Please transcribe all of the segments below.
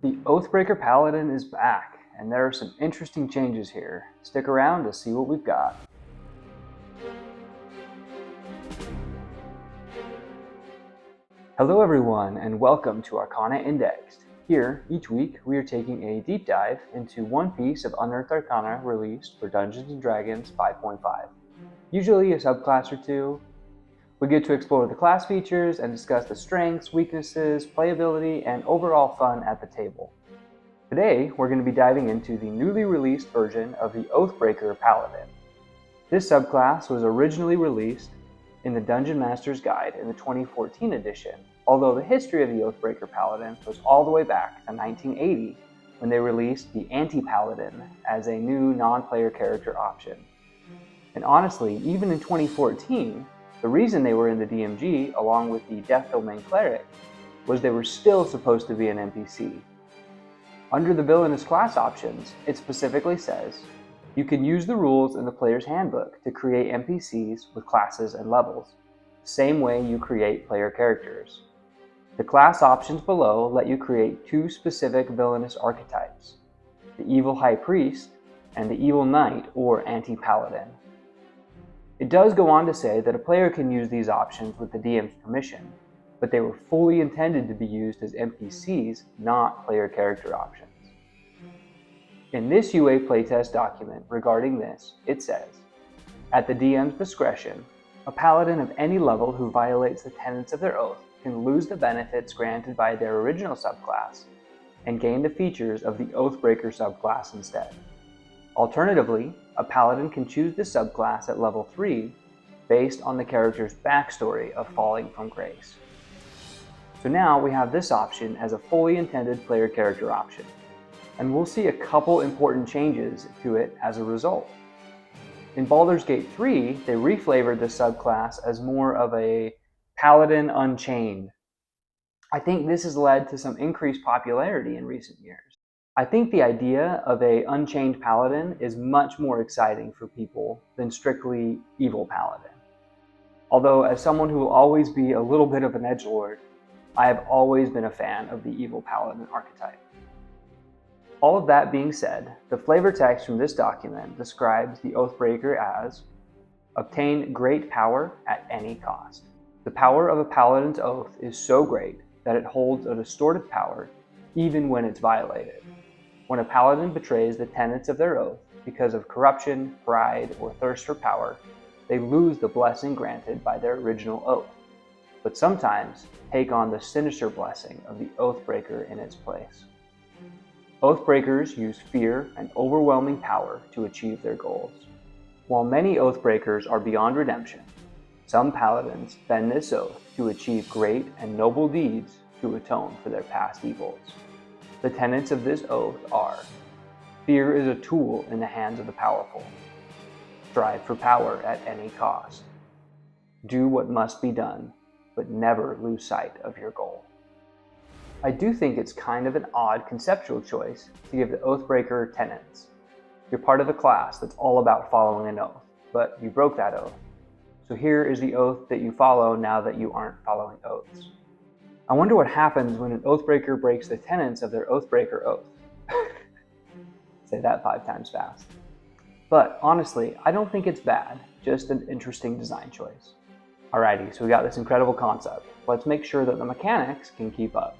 The Oathbreaker Paladin is back, and there are some interesting changes here. Stick around to see what we've got. Hello everyone, and welcome to Arcana Indexed. Here, each week, we are taking a deep dive into one piece of Unearthed Arcana released for Dungeons & Dragons 5.5. Usually a subclass or two. We get to explore the class features and discuss the strengths, weaknesses, playability, and overall fun at the table. Today, we're going to be diving into the newly released version of the Oathbreaker Paladin. This subclass was originally released in the Dungeon Master's Guide in the 2014 edition, although the history of the Oathbreaker Paladin goes all the way back to 1980 when they released the Anti-Paladin as a new non-player character option. And honestly, even in 2014, the reason they were in the DMG along with the Death Domain Cleric was they were still supposed to be an NPC. Under the Villainous class options, it specifically says, you can use the rules in the player's handbook to create NPCs with classes and levels, the same way you create player characters. The class options below let you create two specific villainous archetypes, the Evil High Priest and the Evil Knight or Anti-Paladin. It does go on to say that a player can use these options with the DM's permission, but they were fully intended to be used as NPCs, not player character options. In this UA playtest document regarding this, it says, at the DM's discretion, a paladin of any level who violates the tenets of their oath can lose the benefits granted by their original subclass and gain the features of the Oathbreaker subclass instead. Alternatively, a paladin can choose the subclass at level 3 based on the character's backstory of falling from grace. So now we have this option as a fully intended player character option, and we'll see a couple important changes to it as a result. In Baldur's Gate 3, they reflavored this subclass as more of a Paladin Unchained. I think this has led to some increased popularity in recent years. I think the idea of an Unchained Paladin is much more exciting for people than strictly Evil Paladin. Although, as someone who will always be a little bit of an edgelord, I have always been a fan of the Evil Paladin archetype. All of that being said, the flavor text from this document describes the Oathbreaker as obtain great power at any cost. The power of a paladin's oath is so great that it holds a distorted power even when it's violated. When a paladin betrays the tenets of their oath because of corruption, pride, or thirst for power, they lose the blessing granted by their original oath, but sometimes take on the sinister blessing of the Oathbreaker in its place. Oathbreakers use fear and overwhelming power to achieve their goals. While many Oathbreakers are beyond redemption, some paladins bend this oath to achieve great and noble deeds to atone for their past evils. The tenets of this oath are: fear is a tool in the hands of the powerful. Strive for power at any cost. Do what must be done, but never lose sight of your goal. I do think it's kind of an odd conceptual choice to give the Oathbreaker tenets. You're part of a class that's all about following an oath, but you broke that oath. So here is the oath that you follow now that you aren't following oaths. I wonder what happens when an Oathbreaker breaks the tenets of their Oathbreaker oath. Say that 5 times fast. But honestly, I don't think it's bad, just an interesting design choice. Alrighty, so we got this incredible concept. Let's make sure that the mechanics can keep up.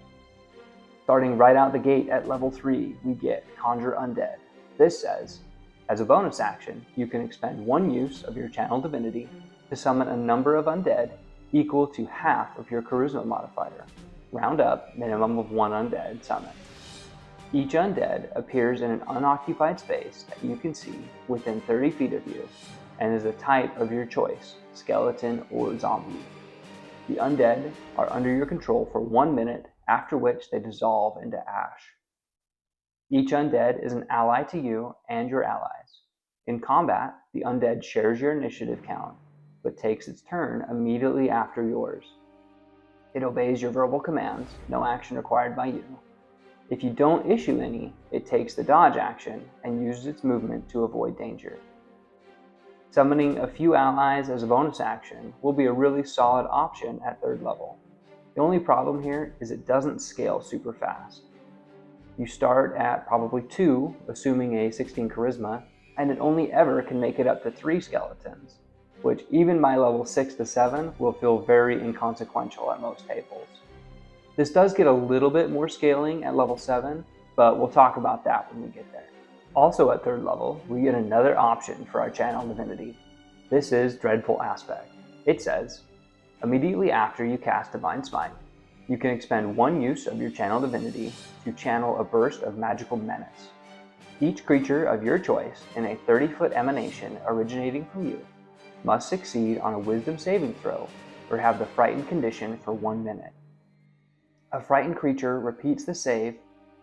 Starting right out the gate at level 3, we get Conjure Undead. This says, as a bonus action, you can expend 1 use of your Channel Divinity to summon a number of undead equal to half of your Charisma modifier. Round up, minimum of 1 undead summon. Each undead appears in an unoccupied space that you can see within 30 feet of you and is a type of your choice, skeleton or zombie. The undead are under your control for 1 minute, after which they dissolve into ash. Each undead is an ally to you and your allies. In combat, the undead shares your initiative count, but takes its turn immediately after yours. It obeys your verbal commands, no action required by you. If you don't issue any, it takes the dodge action and uses its movement to avoid danger. Summoning a few allies as a bonus action will be a really solid option at 3rd level. The only problem here is it doesn't scale super fast. You start at probably 2, assuming a 16 charisma, and it only ever can make it up to 3 skeletons, which even by level 6 to 7 will feel very inconsequential at most tables. This does get a little bit more scaling at level 7, but we'll talk about that when we get there. Also at 3rd level, we get another option for our channel divinity. This is Dreadful Aspect. It says, immediately after you cast Divine Smite, you can expend 1 use of your channel divinity to channel a burst of magical menace. Each creature of your choice in a 30-foot emanation originating from you must succeed on a wisdom saving throw or have the frightened condition for 1 minute. A frightened creature repeats the save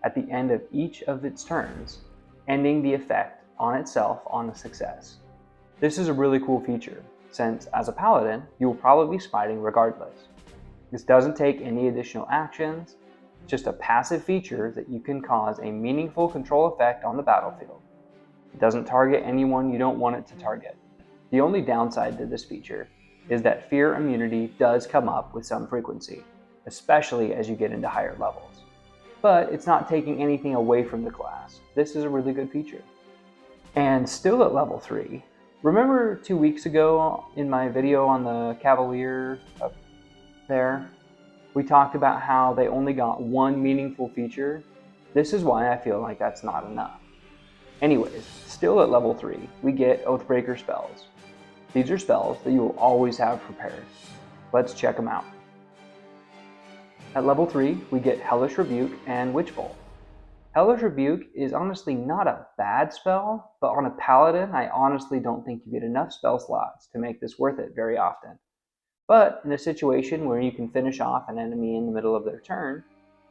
at the end of each of its turns, ending the effect on itself on a success. This is a really cool feature, since as a paladin, you will probably be smiting regardless. This doesn't take any additional actions, just a passive feature that you can cause a meaningful control effect on the battlefield. It doesn't target anyone you don't want it to target. The only downside to this feature is that fear immunity does come up with some frequency, especially as you get into higher levels. But it's not taking anything away from the class. This is a really good feature. And still at level 3, remember 2 weeks ago in my video on the Cavalier up there, we talked about how they only got 1 meaningful feature? This is why I feel like that's not enough. Anyways, still at level 3, we get Oathbreaker Spells. These are spells that you will always have prepared. Let's check them out. At level 3, we get Hellish Rebuke and Witch Bolt. Hellish Rebuke is honestly not a bad spell, but on a paladin, I honestly don't think you get enough spell slots to make this worth it very often. But in a situation where you can finish off an enemy in the middle of their turn,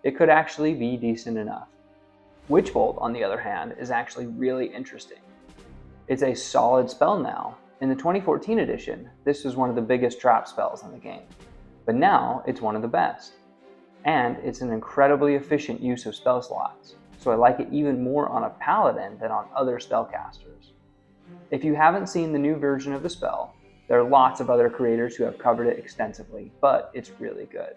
it could actually be decent enough. Witch Bolt, on the other hand, is actually really interesting. It's a solid spell now. In the 2014 edition, this was one of the biggest trap spells in the game, but now it's one of the best. And it's an incredibly efficient use of spell slots, so I like it even more on a paladin than on other spellcasters. If you haven't seen the new version of the spell, there are lots of other creators who have covered it extensively, but it's really good.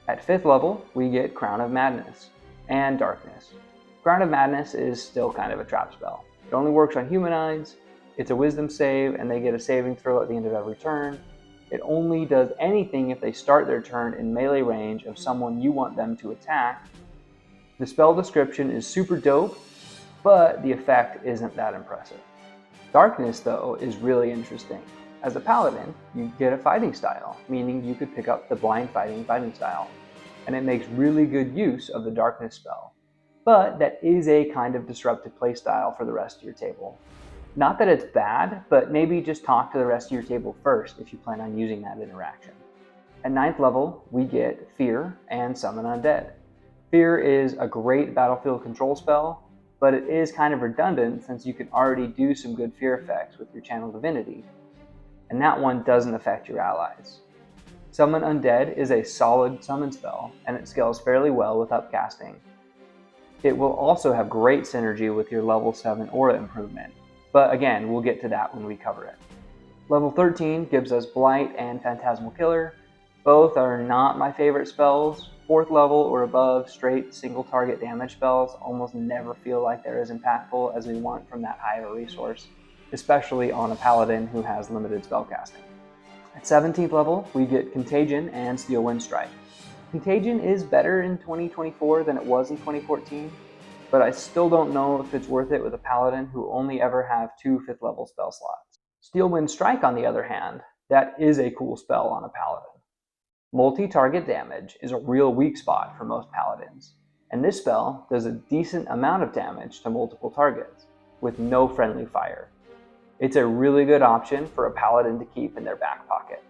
At 5th level, we get Crown of Madness and Darkness. Crown of Madness is still kind of a trap spell. It only works on humanoids, it's a wisdom save, and they get a saving throw at the end of every turn. It only does anything if they start their turn in melee range of someone you want them to attack. The spell description is super dope, but the effect isn't that impressive. Darkness, though, is really interesting. As a paladin, you get a fighting style, meaning you could pick up the blind fighting style, and it makes really good use of the Darkness spell. But that is a kind of disruptive playstyle for the rest of your table. Not that it's bad, but maybe just talk to the rest of your table first if you plan on using that interaction. At 9th level, we get Fear and Summon Undead. Fear is a great battlefield control spell, but it is kind of redundant since you can already do some good fear effects with your channel divinity, and that one doesn't affect your allies. Summon Undead is a solid summon spell, and it scales fairly well with upcasting. It will also have great synergy with your level 7 aura improvement, but again, we'll get to that when we cover it. Level 13 gives us Blight and Phantasmal Killer. Both are not my favorite spells. 4th level or above, straight single target damage spells almost never feel like they're as impactful as we want from that high of a resource, especially on a paladin who has limited spellcasting. At 17th level, we get Contagion and Steel Wind Strike. Contagion is better in 2024 than it was in 2014, but I still don't know if it's worth it with a paladin who only ever have 2 5th level spell slots. Steel Wind Strike, on the other hand, that is a cool spell on a paladin. Multi-target damage is a real weak spot for most paladins, and this spell does a decent amount of damage to multiple targets, with no friendly fire. It's a really good option for a paladin to keep in their back pocket.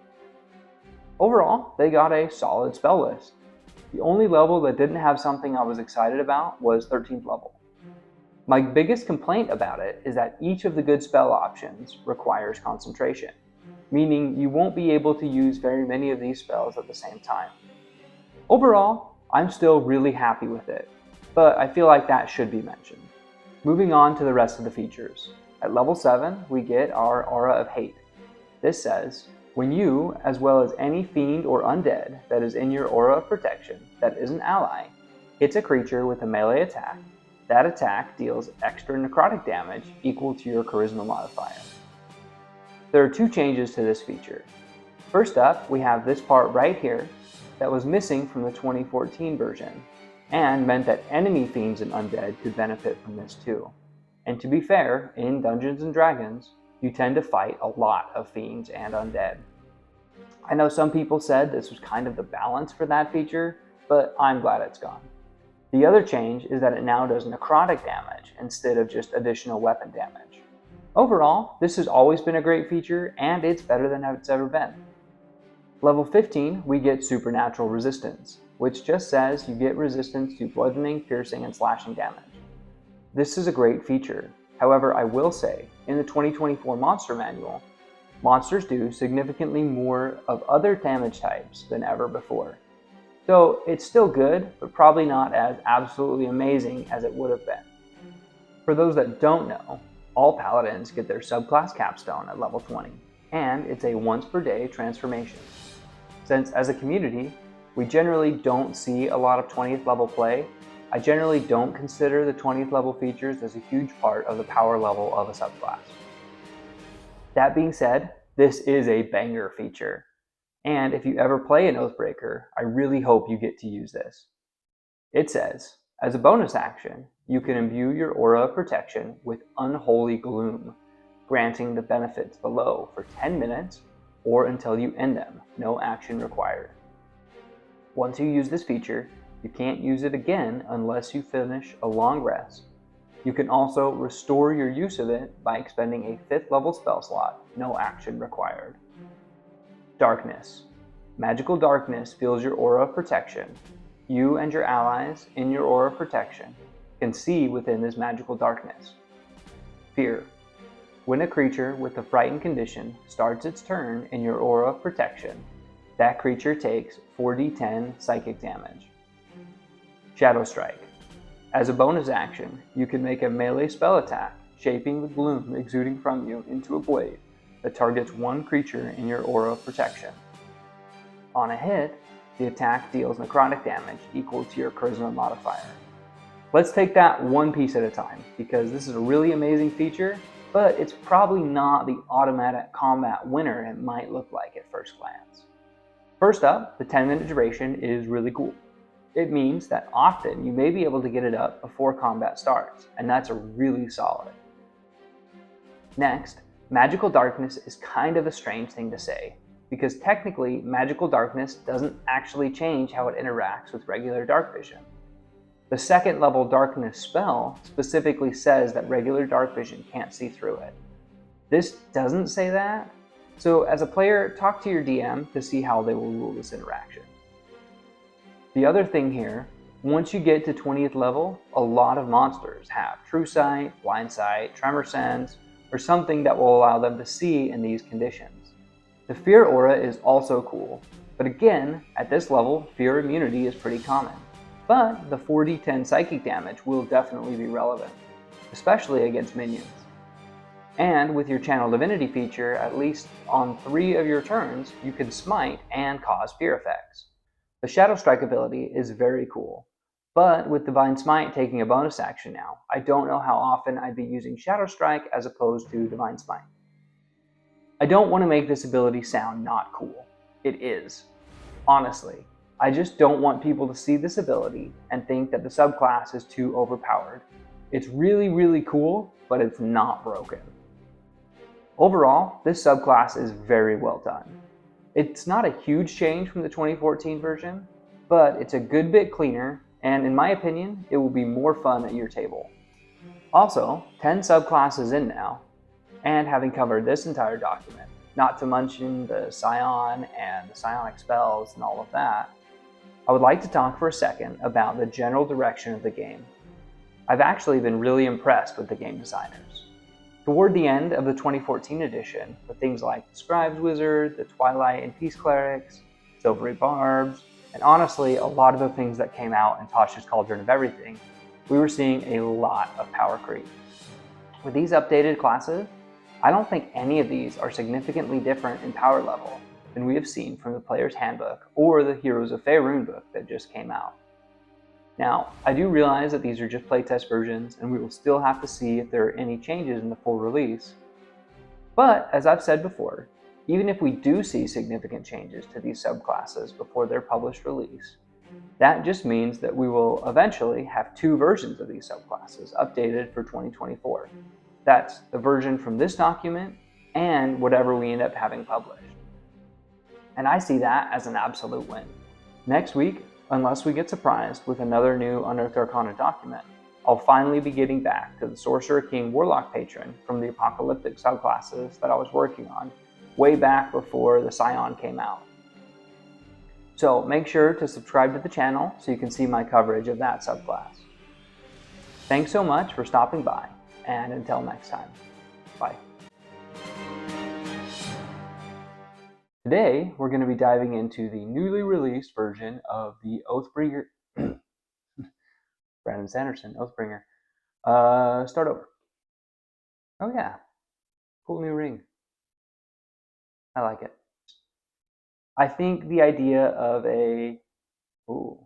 Overall, they got a solid spell list. The only level that didn't have something I was excited about was 13th level. My biggest complaint about it is that each of the good spell options requires concentration, meaning you won't be able to use very many of these spells at the same time. Overall, I'm still really happy with it, but I feel like that should be mentioned. Moving on to the rest of the features. At level 7, we get our Aura of Hate. This says, when you, as well as any fiend or undead that is in your aura of protection that is an ally, It's a creature with a melee attack. That attack deals extra necrotic damage equal to your charisma modifier. There are 2 changes to this feature. First up, we have this part right here that was missing from the 2014 version, and meant that enemy fiends and undead could benefit from this too. And to be fair, in Dungeons & Dragons, you tend to fight a lot of fiends and undead. I know some people said this was kind of the balance for that feature, but I'm glad it's gone. The other change is that it now does necrotic damage instead of just additional weapon damage. Overall, this has always been a great feature, and it's better than it's ever been. Level 15, we get Supernatural Resistance, which just says you get resistance to bludgeoning, piercing, and slashing damage. This is a great feature. However, I will say, in the 2024 Monster Manual, monsters do significantly more of other damage types than ever before. So it's still good, but probably not as absolutely amazing as it would have been. For those that don't know, all paladins get their subclass capstone at level 20, and it's a once per day transformation. Since as a community, we generally don't see a lot of 20th level play, I generally don't consider the 20th level features as a huge part of the power level of a subclass. That being said, this is a banger feature. And if you ever play an Oathbreaker, I really hope you get to use this. It says, as a bonus action, you can imbue your aura of protection with Unholy Gloom, granting the benefits below for 10 minutes or until you end them, no action required. Once you use this feature, you can't use it again unless you finish a long rest. You can also restore your use of it by expending a 5th level spell slot, no action required. Darkness. Magical darkness fills your aura of protection. You and your allies in your aura of protection can see within this magical darkness. Fear. When a creature with the frightened condition starts its turn in your aura of protection, that creature takes 4d10 psychic damage. Shadow Strike. As a bonus action, you can make a melee spell attack, shaping the gloom exuding from you into a blade that targets one creature in your aura of protection. On a hit, the attack deals necrotic damage equal to your charisma modifier. Let's take that one piece at a time, because this is a really amazing feature, but it's probably not the automatic combat winner it might look like at first glance. First up, the 10-minute duration is really cool. It means that often you may be able to get it up before combat starts, and that's a really solid. Next, magical darkness is kind of a strange thing to say, because technically magical darkness doesn't actually change how it interacts with regular dark vision. The 2nd level darkness spell specifically says that regular dark vision can't see through it. This doesn't say that, so as a player, talk to your DM to see how they will rule this interaction. The other thing here, once you get to 20th level, a lot of monsters have True Sight, Blind Sight, Tremor Sense, or something that will allow them to see in these conditions. The Fear aura is also cool, but again, at this level, Fear immunity is pretty common. But the 4d10 psychic damage will definitely be relevant, especially against minions. And with your Channel Divinity feature, at least on 3 of your turns, you can smite and cause fear effects. The Shadow Strike ability is very cool, but with Divine Smite taking a bonus action now, I don't know how often I'd be using Shadow Strike as opposed to Divine Smite. I don't want to make this ability sound not cool. It is. Honestly, I just don't want people to see this ability and think that the subclass is too overpowered. It's really, really cool, but it's not broken. Overall, this subclass is very well done. It's not a huge change from the 2014 version, but it's a good bit cleaner, and in my opinion, it will be more fun at your table. Also, 10 subclasses in now, and having covered this entire document, not to mention the Scion and the Psionic spells and all of that, I would like to talk for a second about the general direction of the game. I've actually been really impressed with the game designers. Toward the end of the 2014 edition, with things like the Scribe's Wizard, the Twilight and Peace Clerics, Silvery Barbs, and honestly a lot of the things that came out in Tasha's Cauldron of Everything, we were seeing a lot of power creep. With these updated classes, I don't think any of these are significantly different in power level than we have seen from the Player's Handbook or the Heroes of Faerun book that just came out. Now, I do realize that these are just playtest versions, and we will still have to see if there are any changes in the full release. But, as I've said before, even if we do see significant changes to these subclasses before their published release, that just means that we will eventually have 2 versions of these subclasses updated for 2024. That's the version from this document and whatever we end up having published. And I see that as an absolute win. Next week, unless we get surprised with another new Unearthed Arcana document, I'll finally be getting back to the Sorcerer King Warlock Patron from the Apocalyptic subclasses that I was working on way back before the Scion came out. So make sure to subscribe to the channel so you can see my coverage of that subclass. Thanks so much for stopping by, and until next time, bye. Today, we're going to be diving into the newly released version of the Oathbreaker. Brandon Sanderson, Oathbringer. Start over. Oh yeah, cool new ring. I like it. I think the idea of a... Ooh.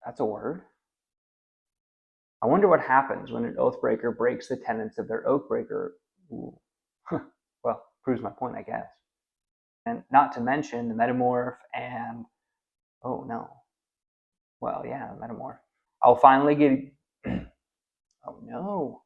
That's a word? I wonder what happens when an Oathbreaker breaks the tenets of their Oathbreaker. Ooh. Well, proves my point, I guess. And not to mention the Metamorph and... Oh no. Well, yeah, Metamorph. I'll finally get... Oh no.